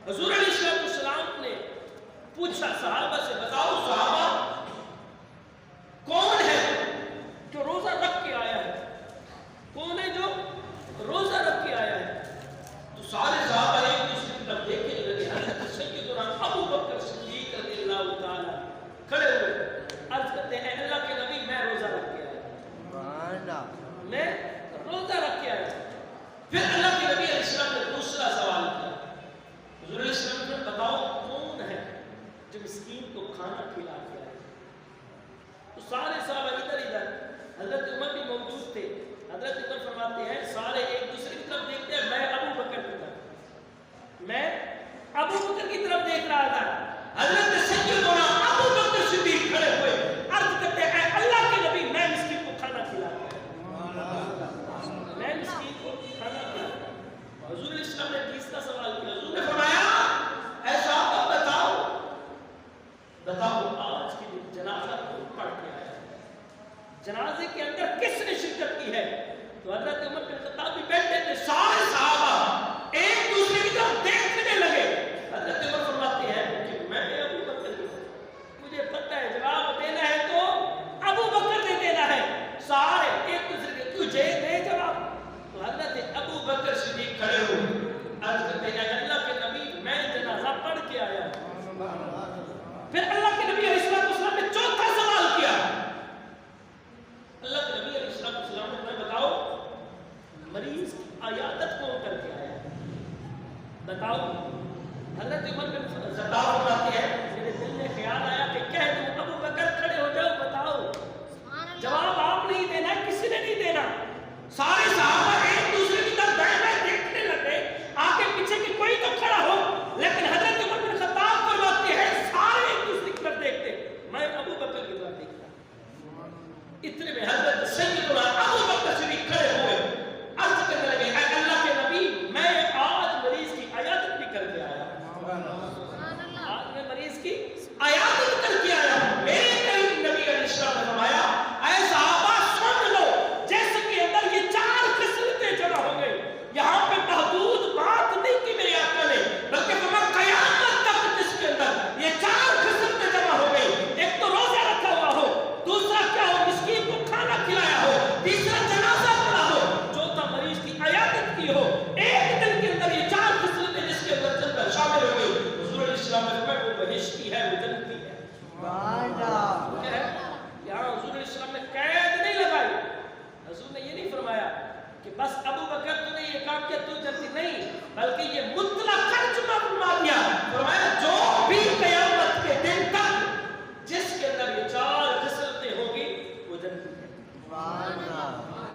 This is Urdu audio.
حضور علیہ السلام نے پوچھا صحابہ سے، بتاؤ صحابہ کون ہے جو روزہ رکھ کے آیا ہے؟ کون ہے جو روزہ رکھ کے آیا ہے؟ تو سارے صحابہ ایک دوسرے کی طرف دیکھنے لگے۔ حضرت سیدنا ابو بکر صدیق رضی اللہ تعالی کھڑے ہوئے عرض کرتے ہیں، اللہ کے نبی میں روزہ رکھ کے آیا، میں روزہ رکھ کے آیا۔ پھر اللہ کے نبی علیہ السلام نے دوسرا سوال کیا، حضور علیہ السلام نے بتاؤ کون ہے جو مسکین کو کھانا کھلا کے آئے؟ تو سارے صحابہ ادھر ادھر، حضرت عمر بھی موجود تھے۔ حضرت عمر فرماتے ہیں سارے ایک دوسرے کی طرف دیکھتے ہیں، میں ابو بکر کی طرف، میں ابو بکر کی طرف دیکھ رہا تھا۔ حضرت سیدنا ابو بکر صدیق کھڑے ہوئے عرض کرتے ہیں، اللہ کے نبی میں مسکین کو کھانا کھلا کے آیا، میں مسکین کو کھانا کھلا کے آیا۔ حضور علیہ السلام نے تیسرا سوال کیا، حضور نے فرمایا اے صحابہ بتاؤ آج کی جنازہ کون پڑھ کے آیا، جنازے کے اندر کس نے شرکت کی ہے؟ تو حضرت عمر بن خطاب بھی بیٹھے تھے، سارے صحابہ ایک دوسرے کی طرف دیکھنے لگے۔ حضرت عمر فرماتے ہیں کہ میں ابو بکر کی طرف، مجھے پتہ ہے جواب دینا ہے تو ابو بکر نے دینا ہے۔ سارے ایک دوسرے کے تجھے دے جواب۔ تو حضرت ابو بکر صدیق کھڑے ہوئے عرض کرتے ہیں، اللہ کے نبی میں جنازہ پڑھ کے آیا۔ پھر اللہ کے نبی علیہ السلام نے چوتھا سوال کیا، اللہ کے نبی علیہ السلام نے بتاؤ مریض کی عیادت کون کر کے آیا؟ بتاؤ۔ حضرت عمر بن خطاب فرماتے ہیں میرے دل میں خیال آیا کہ کہہ دوں ابو بکر کھڑے ہو جاؤ، بتاؤ۔ جواب آپ نہیں دینا، کسی نے نہیں دینا، سارے